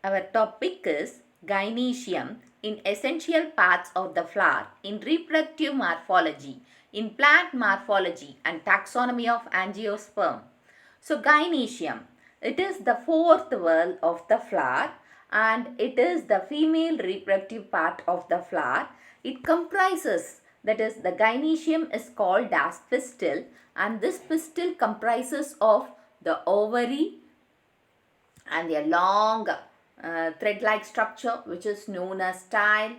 Our topic is Gynoecium in essential parts of the flower in reproductive morphology, in plant morphology and taxonomy of Angiosperm. So Gynoecium, it is the fourth whorl of the flower and it is the female reproductive part of the flower. It comprises, that is, the gynoecium is called as pistil, and this pistil comprises of the ovary and a long thread-like structure which is known as style,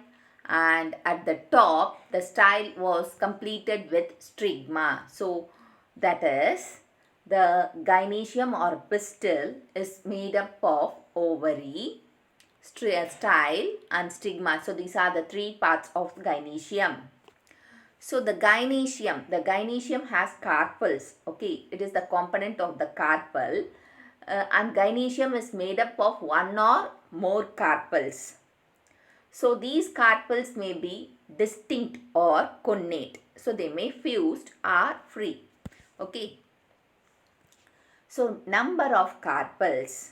and at the top the style was completed with stigma. So that is, the gynoecium or pistil is made up of ovary, style and stigma. So these are the three parts of gynoecium. So the gynoecium has carpels. Okay, it is the component of the carpel. And gynoecium is made up of one or more carpels. So these carpels may be distinct or connate. So they may fused or free. Okay. So number of carpels.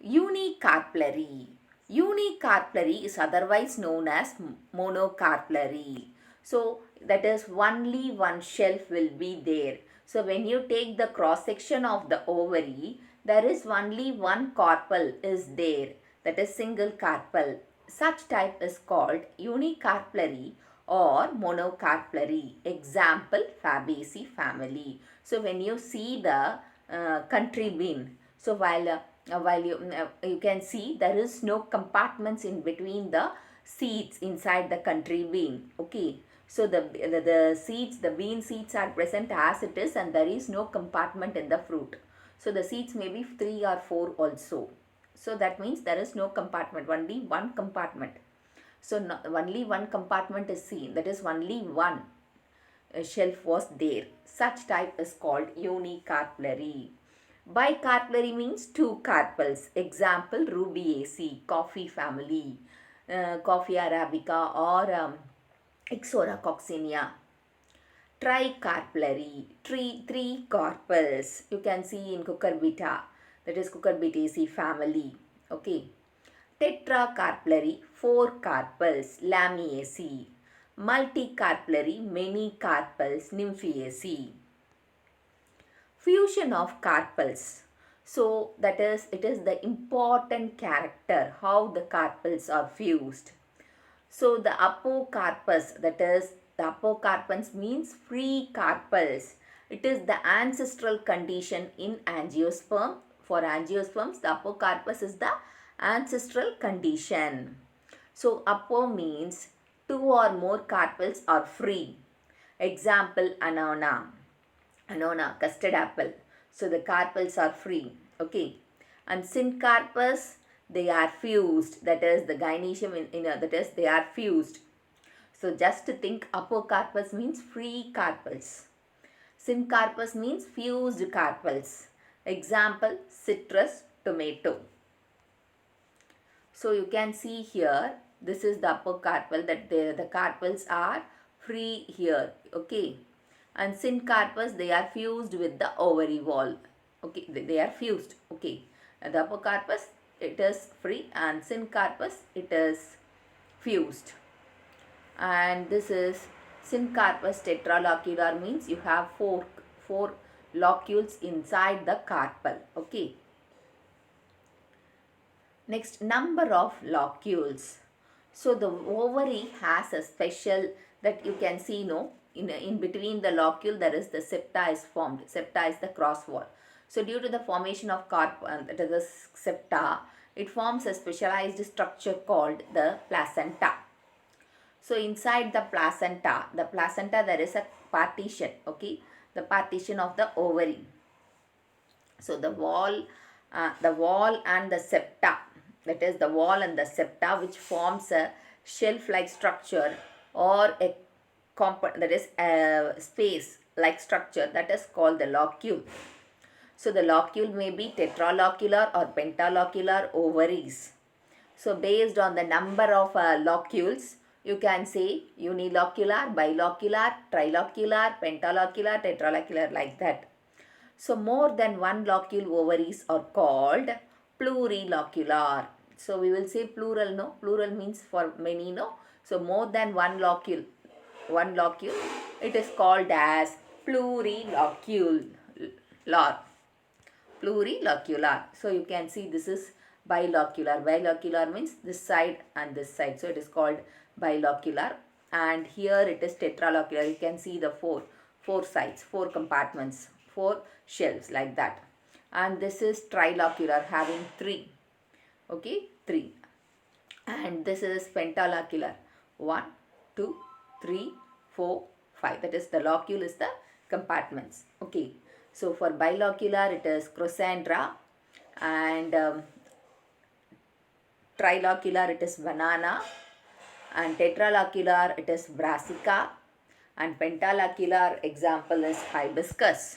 Unicarpellary. Unicarpellary is otherwise known as monocarpellary. So that is only one shelf will be there. So when you take the cross section of the ovary, there is only one carpel is there, that is single carpel. Such type is called unicarpellary or monocarpellary. Example, Fabaceae family. So when you see the country bean, so while you can see there is no compartments in between the seeds inside the country bean. Okay, so the seeds, the bean seeds are present as it is, and there is no compartment in the fruit. So the seeds may be 3 or 4 also. So that means there is no compartment, only one compartment. So only one compartment is seen, that is only one shelf was there. Such type is called unicarpellary. Bicarpellary means 2 carpels. Example, Rubiaceae, coffee family, Coffea arabica or Ixora coccinea. Tricarpellary, 3 carpels. You can see in Cucurbita, that is Cucurbitaceae family. Okay. Tetracarpellary, 4 carpels, Lamiaceae. Multicarpellary, many carpels, Nymphaeaceae. Fusion of carpels. So that is, it is the important character how the carpels are fused. So the apocarpus, that is, the apocarpus means free carpels. It is the ancestral condition in angiosperm. For angiosperms, the apocarpus is the ancestral condition. So apo means 2 or more carpels are free. Example, annona, custard apple. So the carpels are free. Okay. And syncarpus, they are fused. That is, the gynoecium that is, they are fused. So just to think, apocarpus means free carpels. Syncarpus means fused carpels. Example, citrus, tomato. So you can see here, this is the apocarpal, that the carpels are free here. Okay. And syncarpus, they are fused with the ovary wall. Okay, they are fused. Okay. And the apocarpus, it is free, and syncarpus, it is fused. And this is syncarpus tetralocular, means you have four locules inside the carpel. Okay. Next, number of locules. So the ovary has a special, that you can see, in between the locule there is the septa is formed. Septa is the cross wall. So due to the formation of that is the septa, it forms a specialized structure called the placenta. So inside the placenta there is a partition. Okay, the partition of the ovary. So the wall and the septa, that is the wall and the septa, which forms a shelf-like structure or a that is a space-like structure, that is called the locule. So the locule may be tetralocular or pentalocular ovaries. So based on the number of locules, you can say unilocular, bilocular, trilocular, pentalocular, tetralocular, like that. So more than one locule ovaries are called plurilocular. So we will say plural, no? Plural means for many, no? So more than one locule, it is called as plurilocular. Plurilocular. So you can see this is bilocular. Bilocular means this side and this side. So it is called bilocular. And here it is tetralocular. You can see the four sides, four compartments, four shelves like that. And this is trilocular, having three. Okay, three. And this is pentalocular. 1, 2, 3, 4, 5. That is the locule is the compartments. Okay. So for bilocular it is Crocandra, and trilocular it is banana, and tetralocular it is brassica, and pentalocular example is hibiscus.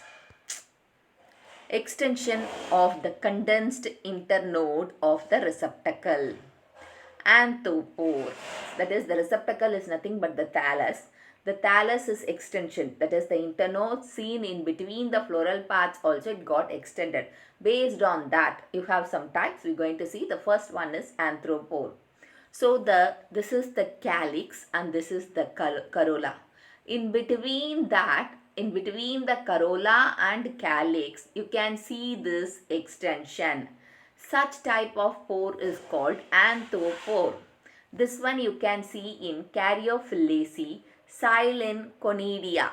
Extension of the condensed internode of the receptacle. Anthopore. That is, the receptacle is nothing but the thallus. The thallus is extension. That is, the internode seen in between the floral parts also it got extended. Based on that, you have some types. We're going to see. The first one is anthropore. So this is the calyx and this is the corolla. In between the corolla and calyx, you can see this extension. Such type of pore is called anthopore. This one you can see in Caryophyllaceae, Silene conidia.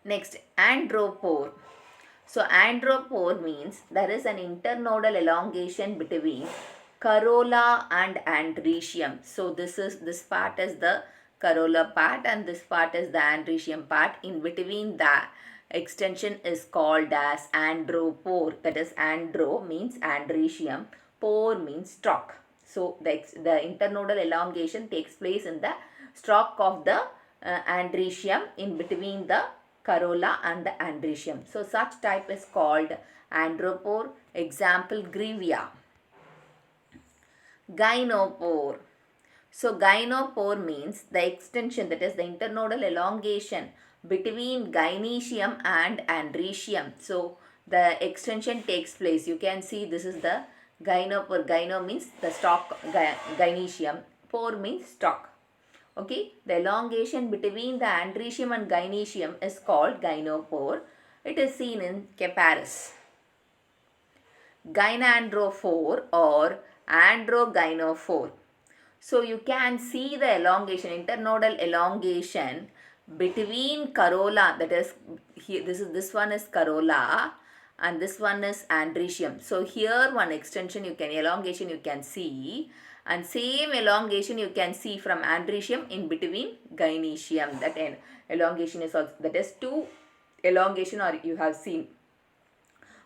Next, andropore. So andropore means there is an internodal elongation between corolla and androecium. So this part is the corolla part and this part is the androecium part. In between the extension is called as andropore. That is, andro means androecium, pore means stalk. So the internodal elongation takes place in the stalk of the androecium in between the corolla and the androecium. So such type is called andropore. Example, grevia. Gynopore. So gynopore means the extension, that is the internodal elongation between gynoecium and androecium. So the extension takes place. You can see this is the gynopore. Gyno means the stalk, gynoecium. Pore means stalk. Okay, the elongation between the androecium and gynoecium is called gynopore. It is seen in Caparis. Gynandrophore or androgynophore. So you can see the elongation, internodal elongation between corolla, that is here, this one is corolla and this one is androecium. So here one extension elongation you can see, and same elongation you can see from androecium in between gynoecium. That elongation is also, that is two elongation or you have seen.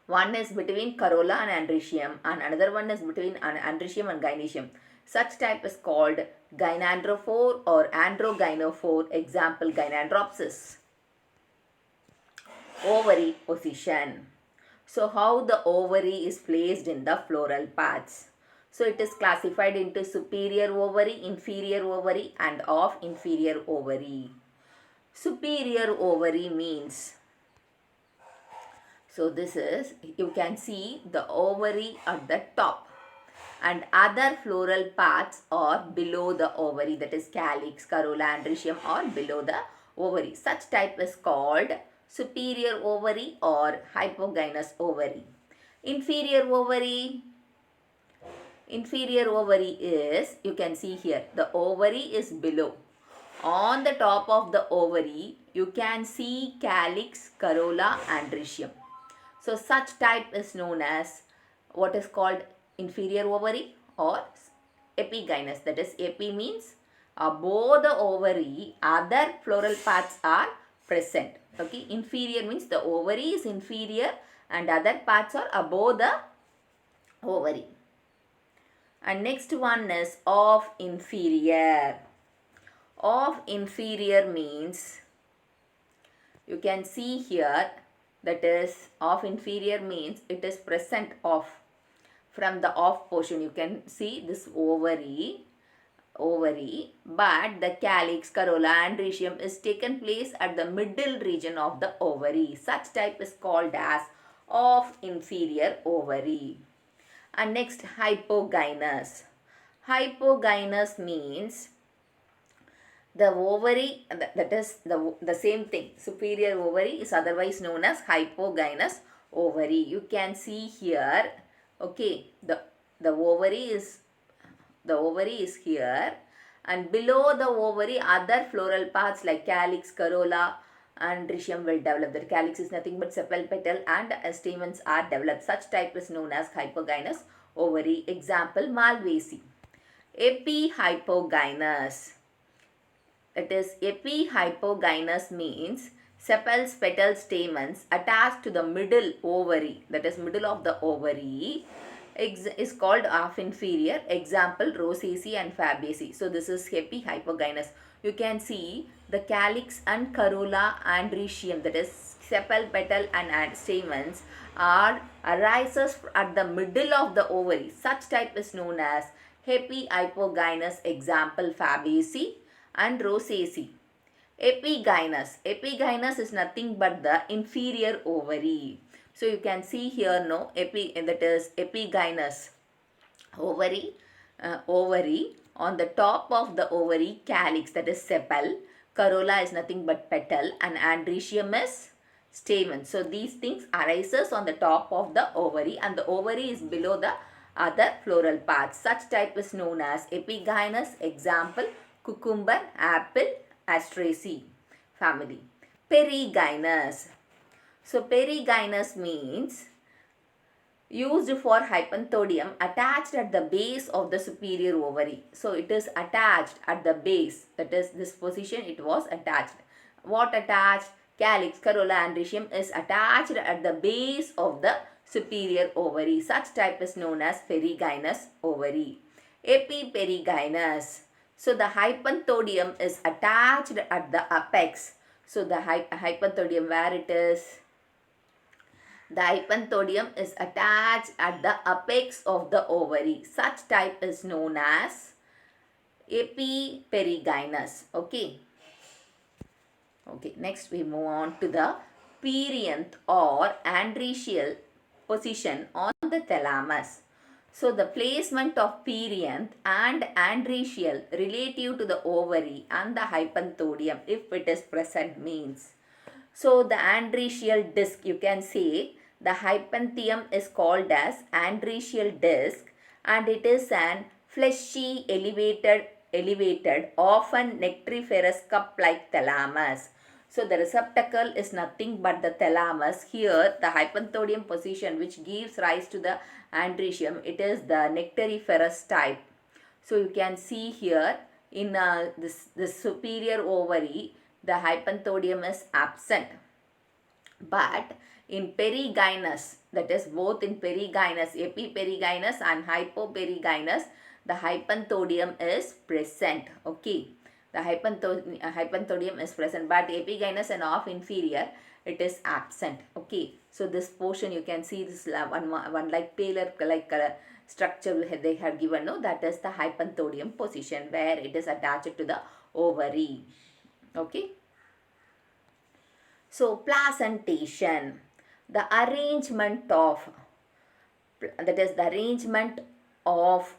One is between corolla and androecium and another one is between androecium and gynoecium. Such type is called gynandrophore or androgynophore. Example, Gynandropsis. Ovary position. So how the ovary is placed in the floral parts. So it is classified into superior ovary, inferior ovary and of inferior ovary. Superior ovary means, so this is, you can see the ovary at the top and other floral parts are below the ovary, that is calyx, corolla, androecium are below the ovary. Such type is called superior ovary or hypogynous ovary. Inferior ovary is, you can see here, the ovary is below. On the top of the ovary, you can see calyx, corolla, androecium. So such type is known as what is called inferior ovary or epigynous. That is, epi means above the ovary, other floral parts are present. Okay, inferior means the ovary is inferior and other parts are above the ovary. And next one is of inferior. Of inferior means, you can see here, that is, of inferior means it is present off. From the off portion you can see this ovary, but the calyx, corolla, androecium is taken place at the middle region of the ovary. Such type is called as of inferior ovary. And next, hypogynous. Hypogynous means the ovary, that is the same thing. Superior ovary is otherwise known as hypogynous ovary. You can see here, okay, the ovary is here, and below the ovary other floral parts like calyx, corolla, Androecium will develop. The calyx is nothing but sepal, petal and stamens are developed. Such type is known as hypogynous ovary. Example, Malvaceae. Epihypogynous. It is epihypogynous means sepals, petals, stamens attached to the middle ovary, that is middle of the ovary, is called half inferior. Example, Rosaceae and Fabaceae. So this is epihypogynous. You can see the calyx and corolla Androecium, that is sepal, petal and stamens arises at the middle of the ovary. Such type is known as epihypogynous. Example, Fabaceae and Rosaceae. Epigynous. Epigynous is nothing but the inferior ovary. So you can see here, no, that is epigynous ovary, on the top of the ovary, calyx, that is sepal, corolla is nothing but petal, and Androecium is stamen. So these things arises on the top of the ovary, and the ovary is below the other floral parts. Such type is known as epigynous. Example, cucumber, apple, Asteraceae family. Perigynous. So perigynous means used for hypanthodium attached at the base of the superior ovary. So it is attached at the base, that is this position it was attached. What attached? Calyx, corolla, Androecium is attached at the base of the superior ovary. Such type is known as perigynous ovary. Epiperigynous. So the hypanthodium is attached at the apex. So the hypanthodium, where it is? The hypanthodium is attached at the apex of the ovary. Such type is known as epiperigynous. Okay. Next we move on to the Perianth or Androecial position on the thalamus. So the placement of Perianth and Androecial relative to the ovary and the hypanthodium, if it is present, means. So the Androecial disc, you can say the hypantheum is called as Androecial disc, and it is an fleshy elevated often nectriferous cup-like thalamus. So the receptacle is nothing but the thalamus. Here the hypanthodium position which gives rise to the Androecium, it is the nectariferous type. So you can see here in this superior ovary, the hypanthodium is absent. But in perigynous, that is both in perigynous, epiperigynous and hypoperigynous, the hypanthodium is present. Okay. The hypanthodium is present, but epigynous and off inferior, it is absent. Okay. So this portion you can see this one like paler like structure they have given, no, that is the hypanthodium position where it is attached to the ovary. Okay. So placentation, the arrangement of, that is the arrangement of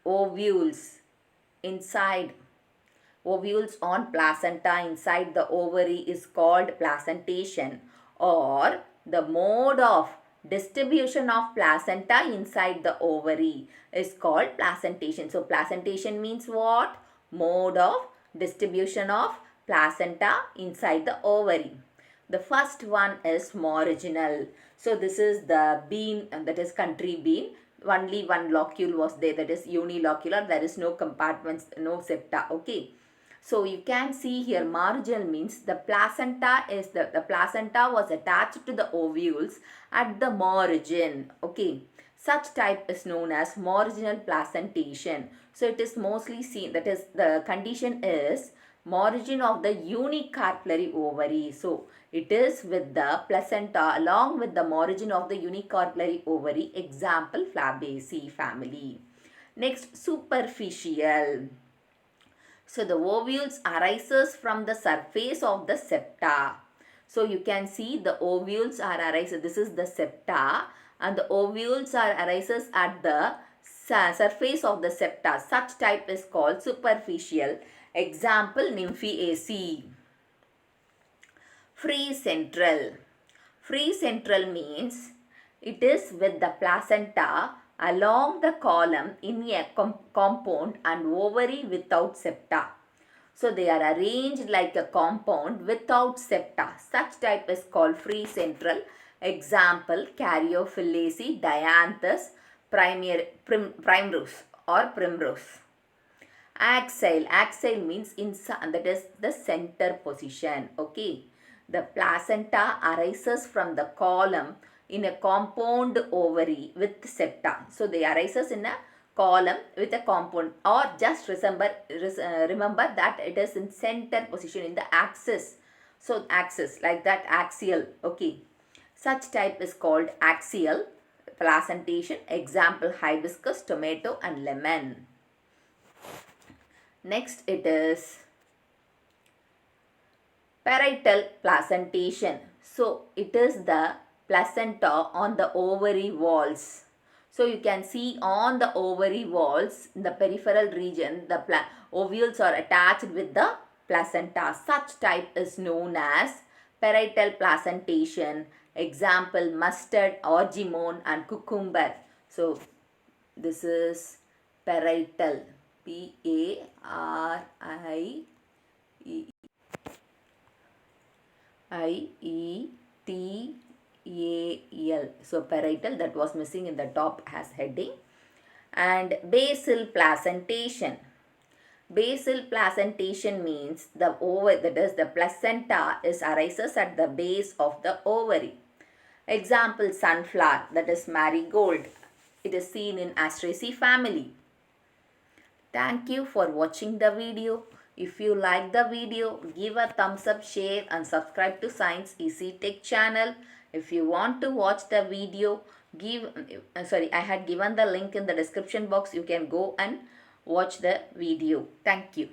ovules on placenta inside the ovary is called placentation, or the mode of distribution of placenta inside the ovary is called placentation. So placentation means what? Mode of distribution of placenta inside the ovary. The first one is marginal. So this is the bean, that is country bean. Only one locule was there, that is unilocular. There is no compartments, no septa. Okay. So you can see here marginal means the placenta is the placenta was attached to the ovules at the margin. Okay. Such type is known as marginal placentation. So it is mostly seen, that is the condition is margin of the unicarpellary ovary. So it is with the placenta along with the margin of the unicarpellary ovary. Example, Fabaceae family. Next, superficial. So the ovules arises from the surface of the septa. So you can see the ovules are arises. This is the septa, and the ovules arises at the surface of the septa. Such type is called superficial. Example, Nymphaceae. Free central. Free central means it is with the placenta along the column in a compound and ovary without septa. So they are arranged like a compound without septa. Such type is called free central. Example, Caryophyllaceae, Dianthus, primrose or primrose. Axile. Axile means that is the center position. Okay. The placenta arises from the column in a compound ovary with septa. So they arises in a column with a compound, or just remember that it is in center position in the axis. So axis like that, axial. Okay. Such type is called axial placentation. Example, hibiscus, tomato and lemon. Next it is parietal placentation. So it is the placenta on the ovary walls. So you can see on the ovary walls in the peripheral region, the ovules are attached with the placenta. Such type is known as parietal placentation. Example, mustard, orgemone and cucumber. So this is parietal. P-A-R-I-E-T-A-L. So parietal, that was missing in the top as heading. And basal placentation. Basal placentation means the placenta arises at the base of the ovary. Example, sunflower, that is marigold. It is seen in Asteraceae family. Thank you for watching the video. If you like the video, give a thumbs up, share and subscribe to Science Easy Tech channel. If you want to watch the video, I had given the link in the description box. You can go and watch the video. Thank you.